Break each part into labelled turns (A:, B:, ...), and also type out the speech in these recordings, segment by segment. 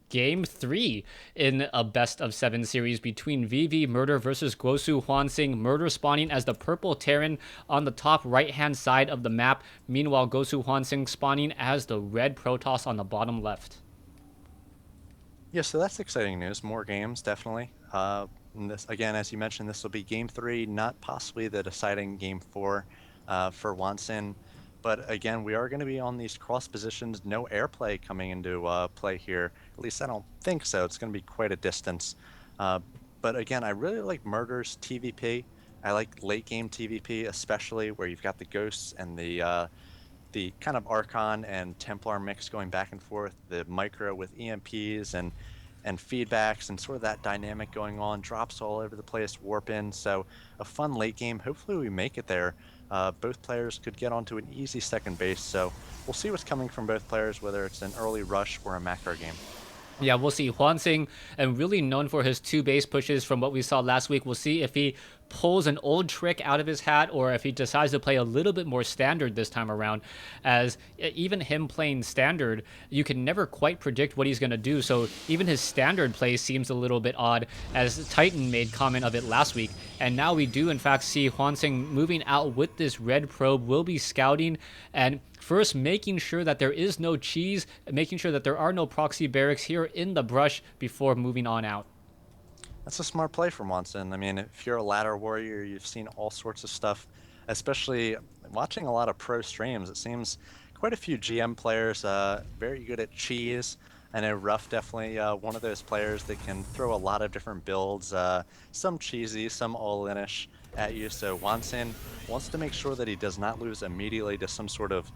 A: Game 3 in a best of 7 series between vV Murder versus Gosu Hwansing. Murder spawning as the purple Terran on the top right hand side of the map. Meanwhile, Gosu Hwansing spawning as the red Protoss on the bottom left.
B: Yeah, so that's exciting news. More games, definitely. And this again, as you mentioned, this will be game three, not possibly the deciding game four for Wanson. But again, we are going to be on these cross positions. No airplay coming into play here. At least I don't think so. It's going to be quite a distance. Uh, but again, I really like Murder's TVP. I like late game TVP, especially where you've got the ghosts and the kind of Archon and Templar mix going back and forth, the micro with EMPs and feedbacks and sort of that dynamic going on, drops all over the place, warp in. So a fun late game. Hopefully we make it there. Both players could get onto an easy second base. So we'll see what's coming from both players, whether it's an early rush or a macro game.
A: Yeah, we'll see. Hwansing, and really known for his 2 base pushes from what we saw last week. We'll see if he pulls an old trick out of his hat or if he decides to play a little bit more standard this time around. As even him playing standard, you can never quite predict what he's going to do. So even his standard play seems a little bit odd, as Titan made comment of it last week. And now we do, in fact, see Hwansing moving out with this red probe, will be scouting and first making sure that there is no cheese, making sure that there are no proxy barracks here in the brush before moving on out.
B: That's a smart play from Watson. I mean, if you're a ladder warrior, you've seen all sorts of stuff, especially watching a lot of pro streams. It seems quite a few GM players very good at cheese. I know Ruff definitely one of those players that can throw a lot of different builds, some cheesy, some all-in-ish at you. So Watson wants to make sure that he does not lose immediately to some sort of,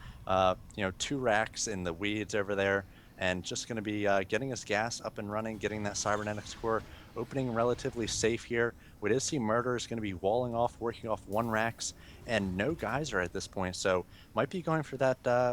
B: 2 racks in the weeds over there, and just going to be getting his gas up and running, getting that cybernetics core opening relatively safe here. We did see Murder is going to be walling off, working off 1 racks, and no geyser at this point. So might be going for that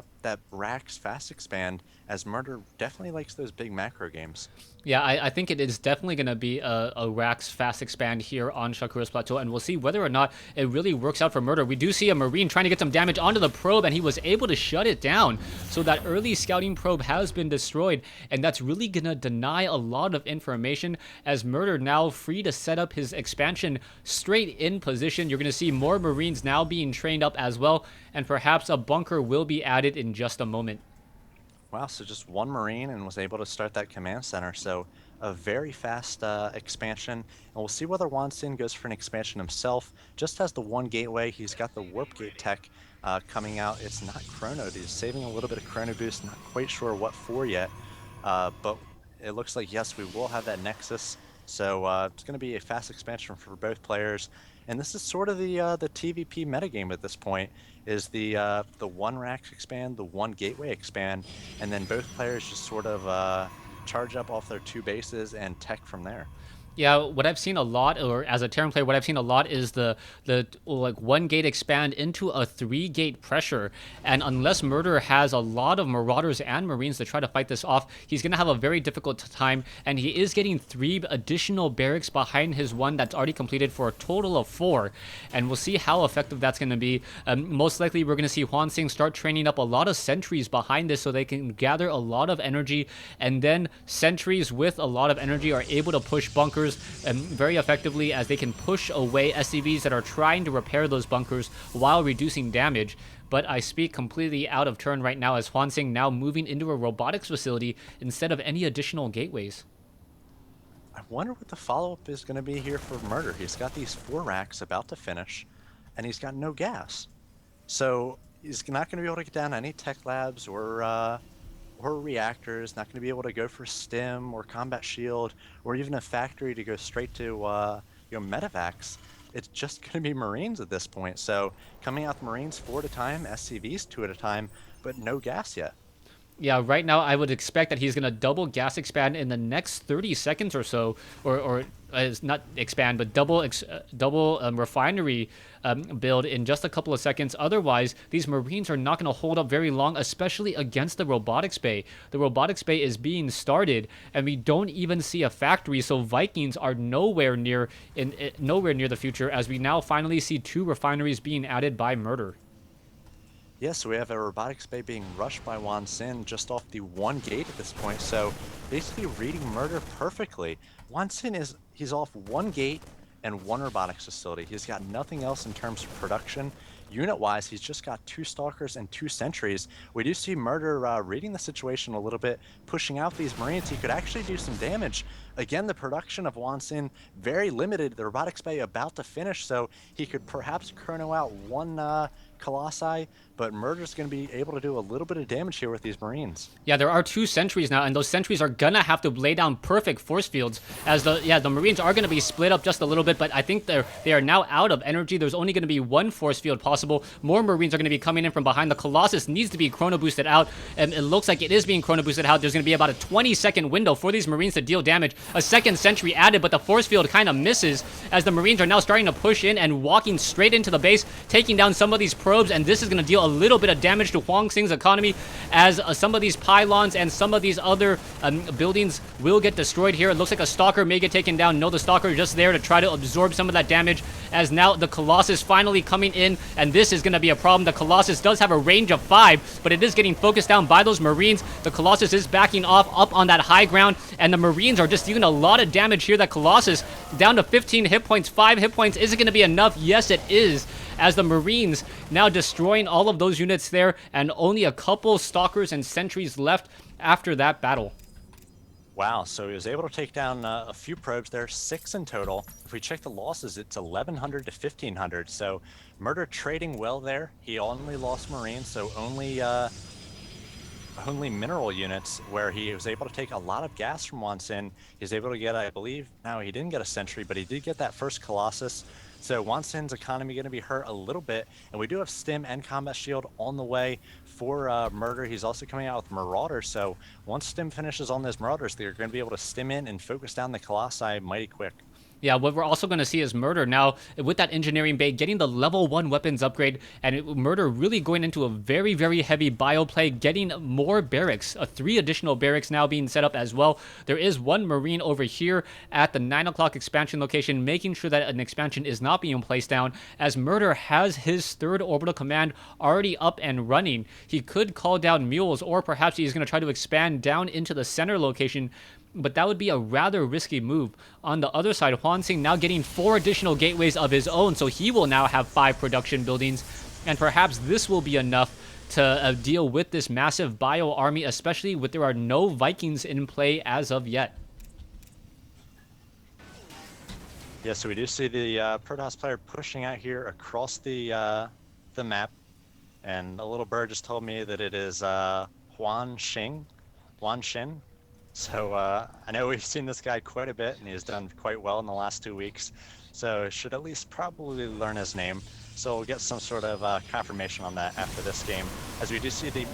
B: racks fast expand, as Murder definitely likes those big macro games.
A: Yeah, I think it is definitely going to be a Rax fast expand here on Shakura's Plateau, and we'll see whether or not it really works out for Murder. We do see a Marine trying to get some damage onto the probe, and he was able to shut it down. So that early scouting probe has been destroyed, and that's really going to deny a lot of information, as Murder now free to set up his expansion straight in position. You're going to see more Marines now being trained up as well, and perhaps a bunker will be added in just a moment.
B: Wow, so just 1 Marine and was able to start that command center. So a very fast expansion. And we'll see whether Wansin goes for an expansion himself. Just has the 1 gateway. He's got the warp gate tech coming out. It's not chrono. He's saving a little bit of chrono boost. Not quite sure what for yet. But it looks like, yes, we will have that Nexus. So it's going to be a fast expansion for both players. And this is sort of the TVP metagame at this point, is the 1 racks expand, the 1 gateway expand, and then both players just sort of charge up off their 2 bases and tech from there.
A: Yeah, what I've seen a lot, or as a Terran player, what I've seen a lot is the like 1 gate expand into a 3 gate pressure, and unless Murder has a lot of Marauders and Marines to try to fight this off, he's gonna have a very difficult time. And he is getting 3 additional barracks behind his 1 that's already completed for a total of 4, and we'll see how effective that's gonna be. Most likely, we're gonna see Hwansing start training up a lot of sentries behind this so they can gather a lot of energy, and then sentries with a lot of energy are able to push bunkers very effectively, as they can push away SCVs that are trying to repair those bunkers while reducing damage. But I speak completely out of turn right now, as Hwansing now moving into a robotics facility instead of any additional gateways.
B: I wonder what the follow-up is going to be here for Murder. He's got these 4 racks about to finish, and he's got no gas. So he's not going to be able to get down any tech labs or reactors, not going to be able to go for stim or combat shield or even a factory to go straight to medevacs. It's just going to be Marines at this point. So coming out the Marines 4 at a time, SCVs 2 at a time, but no gas yet.
A: Yeah, right now I would expect that he's going to double gas expand in the next 30 seconds or so, or not expand, but double refinery build in just a couple of seconds. Otherwise, these Marines are not going to hold up very long, especially against the robotics bay. The robotics bay is being started, and we don't even see a factory, so Vikings are nowhere near the future, as we now finally see 2 refineries being added by Murder.
B: Yeah, so we have a robotics bay being rushed by Wan Xin just off the one gate at this point. So basically reading murder perfectly. Wan Xin he's off one gate and one robotics facility. He's got nothing else in terms of production. Unit-wise, he's just got 2 stalkers and 2 sentries. We do see Murder reading the situation a little bit, pushing out these Marines. He could actually do some damage. Again, the production of Wan Xin very limited. The robotics bay about to finish, so he could perhaps chrono out one Colossi, but Murder's going to be able to do a little bit of damage here with these Marines.
A: Yeah, there are 2 sentries now, and those sentries are gonna have to lay down perfect force fields. As the Marines are gonna be split up just a little bit, but I think they are now out of energy. There's only gonna be one force field possible. More Marines are gonna be coming in from behind. The Colossus needs to be chrono boosted out, and it looks like it is being chrono boosted out. There's gonna be about a 20-second window for these Marines to deal damage. A second sentry added, but the force field kind of misses as the Marines are now starting to push in and walking straight into the base, taking down some of these probes, and this is gonna deal a little bit of damage to Huang Xing's economy as some of these pylons and some of these other buildings will get destroyed here. It looks like a Stalker may get taken down. No, the Stalker is just there to try to absorb some of that damage as now the Colossus finally coming in, and this is going to be a problem. The Colossus does have a range of 5, but it is getting focused down by those Marines. The Colossus is backing off up on that high ground, and the Marines are just dealing a lot of damage here. That Colossus down to 15 hit points, 5 hit points. Is it going to be enough? Yes, it is, as the Marines now destroying all of those units there, and only a couple Stalkers and Sentries left after that battle.
B: Wow, so he was able to take down a few probes there, 6 in total. If we check the losses, it's 1,100 to 1,500. So Murder trading well there. He only lost Marines, so only mineral units, where he was able to take a lot of gas from Wan Xin. He was able to get, I believe, now he didn't get a sentry, but he did get that first Colossus. So Wan Xin's economy going to be hurt a little bit, and we do have Stim and Combat Shield on the way for Murder. He's also coming out with Marauders, so once Stim finishes on those Marauders, they're going to be able to stim in and focus down the Colossi mighty quick.
A: Yeah, what we're also going to see is Murder now, with that engineering bay, getting the level 1 weapons upgrade, and Murder really going into a very, very heavy bio play, getting more barracks, 3 additional barracks now being set up as well. There is 1 Marine over here at the 9 o'clock expansion location, making sure that an expansion is not being placed down, as Murder has his 3rd orbital command already up and running. He could call down mules, or perhaps he's going to try to expand down into the center location, but that would be a rather risky move. On the other side, Huan Xing now getting 4 additional gateways of his own, so he will now have 5 production buildings, and perhaps this will be enough to deal with this massive bio army, especially with there are no Vikings in play as of yet.
B: Yeah, so we do see the Protoss player pushing out here across the map, and a little bird just told me that it is Huan Xin. So I know we've seen this guy quite a bit, and he has done quite well in the last 2 weeks. So should at least probably learn his name. So we'll get some sort of confirmation on that after this game. As we do see the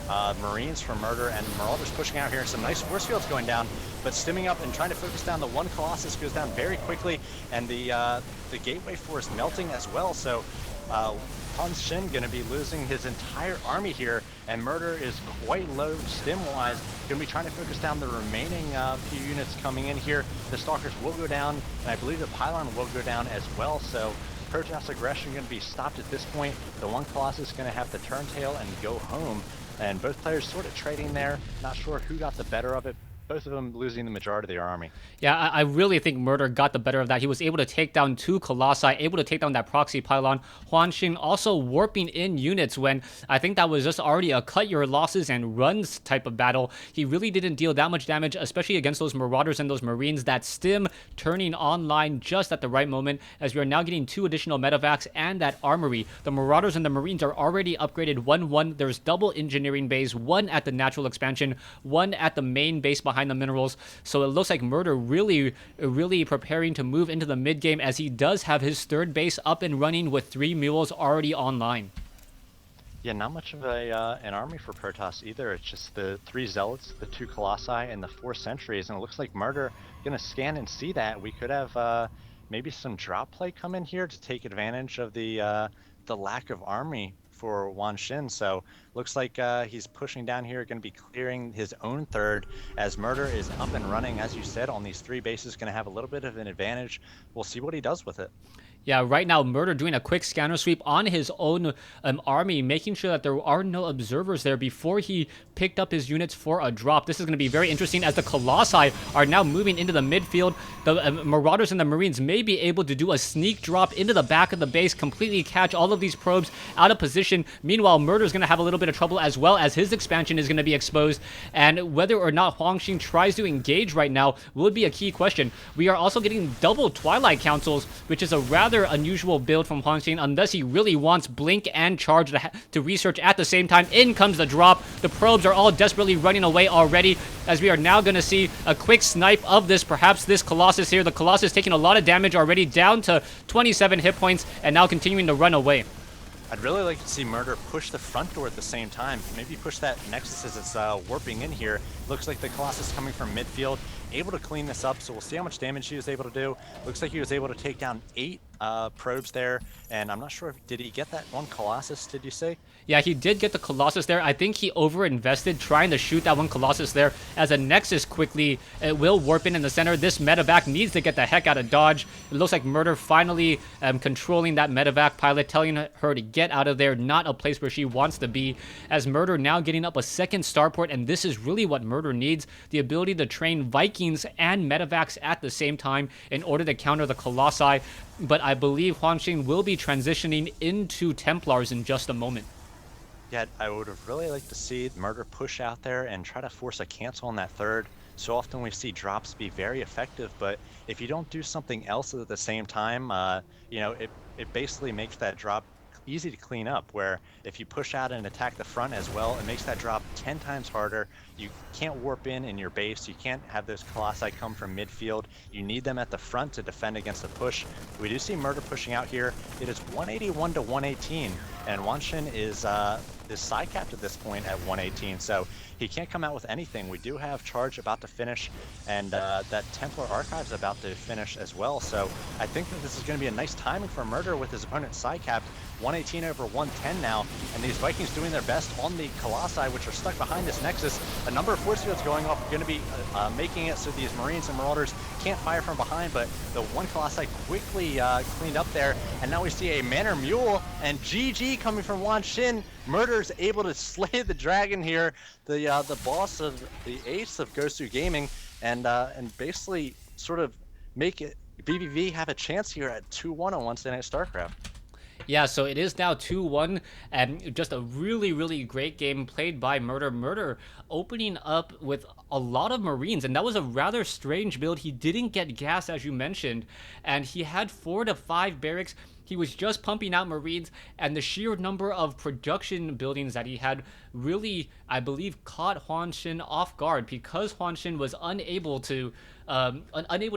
B: Marines from Murder and Marauders pushing out here. Some nice force fields going down, but stimming up and trying to focus down the 1 Colossus goes down very quickly, and the gateway force melting as well. So Huan Xin going to be losing his entire army here, and Murder is quite low stim-wise. Going to be trying to focus down the remaining few units coming in here. The Stalkers will go down, and I believe the Pylon will go down as well. So Protoss aggression going to be stopped at this point. The 1 Colossus is going to have to turn tail and go home, and both players sort of trading there. Not sure who got the better of it. Both of them losing the majority of their army.
A: Yeah, I really think Murder got the better of that. He was able to take down 2 Colossi, able to take down that proxy pylon. Huan Xing also warping in units when I think that was just already a cut your losses and runs type of battle. He really didn't deal that much damage, especially against those Marauders and those Marines. That stim turning online just at the right moment, as we are now getting 2 additional medevacs and that armory. The Marauders and the Marines are already upgraded 1-1. There's double engineering bays, 1 at the natural expansion, 1 at the main base behind the minerals. So it looks like Murder really preparing to move into the mid game, as he does have his 3rd base up and running with 3 mules already online.
B: Yeah, not much of an army for Protoss either. It's just the 3 Zealots, the 2 Colossi, and the 4 Sentries, and it looks like Murder gonna scan and see that. We could have maybe some drop play come in here to take advantage of the lack of army for Wan Xin. So looks like he's pushing down here, going to be clearing his own 3rd, as Murder is up and running, as you said, on these 3 bases, going to have a little bit of an advantage. We'll see what he does with it.
A: Yeah, right now, Murder doing a quick scanner sweep on his own army, making sure that there are no observers there before he picked up his units for a drop. This is going to be very interesting as the Colossi are now moving into the midfield. The Marauders and the Marines may be able to do a sneak drop into the back of the base, completely catch all of these probes out of position. Meanwhile, Murder is going to have a little bit of trouble as well as his expansion is going to be exposed. And whether or not Huang Xin tries to engage right now would be a key question. We are also getting double Twilight Councils, which is a rather unusual build from Huang Xin, unless he really wants Blink and Charge to research at the same time. In comes the drop. The probes are all desperately running away already, as we are now going to see a quick snipe of this, perhaps this Colossus here. The Colossus taking a lot of damage already, down to 27 hit points, and now continuing to run away.
B: I'd really like to see Murder push the front door at the same time. Maybe push that Nexus as it's warping in here. Looks like the Colossus coming from midfield, able to clean this up, so we'll see how much damage he was able to do. Looks like he was able to take down 8 probes there, and I'm not sure, did he get that one Colossus, did you say?
A: Yeah, he did get the Colossus there. I think he over-invested trying to shoot that one Colossus there, as a Nexus quickly will warp in the center. This medevac needs to get the heck out of dodge. It looks like Murder finally controlling that medevac pilot, telling her to get out of there, not a place where she wants to be, as Murder now getting up a second starport, and this is really what Murder needs, the ability to train Vikings and medevacs at the same time in order to counter the Colossi. But I believe Huang Xin will be transitioning into Templars in just a moment.
B: Yeah, I would have really liked to see Murder push out there and try to force a cancel on that third. So often we see drops be very effective, but if you don't do something else at the same time, you know, it basically makes that drop easy to clean up, where if you push out and attack the front as well, it makes that drop 10 times harder. You can't warp in your base. You can't have those Colossi come from midfield. You need them at the front to defend against the push. We do see Murder pushing out here. It is 181 to 118, and Huang Xin is side capped at this point at 118, so he can't come out with anything. We do have Charge about to finish, and that Templar Archive is about to finish as well, so I think that this is going to be a nice timing for Murder with his opponent side capped. 118 over 110 now, and these Vikings doing their best on the Colossi, which are stuck behind this Nexus. A number of force fields going off are going to be making it so these Marines and Marauders can't fire from behind, but the one Colossi quickly cleaned up there, and now we see a Manor Mule and GG coming from Huang Xin. Murder's able to slay the dragon here, the boss of the ace of Gosu Gaming, and basically sort of make it vVv have a chance here at 2-1 on Wednesday Night StarCraft.
A: Yeah, so it is now 2-1, and just a really, really great game played by Murder. Murder opening up with a lot of Marines, and that was a rather strange build. He didn't get gas, as you mentioned, and he had 4 to 5 barracks. He was just pumping out Marines, and the sheer number of production buildings that he had really, I believe, caught Huang Xin off guard, because Huang Xin was unable to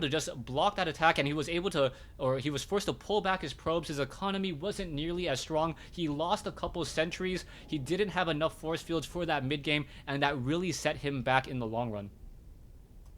A: just block that attack, and he was able to, or he was forced to pull back his probes. His economy wasn't nearly as strong. He lost a couple sentries. He didn't have enough force fields for that mid game, and that really set him back in the long run.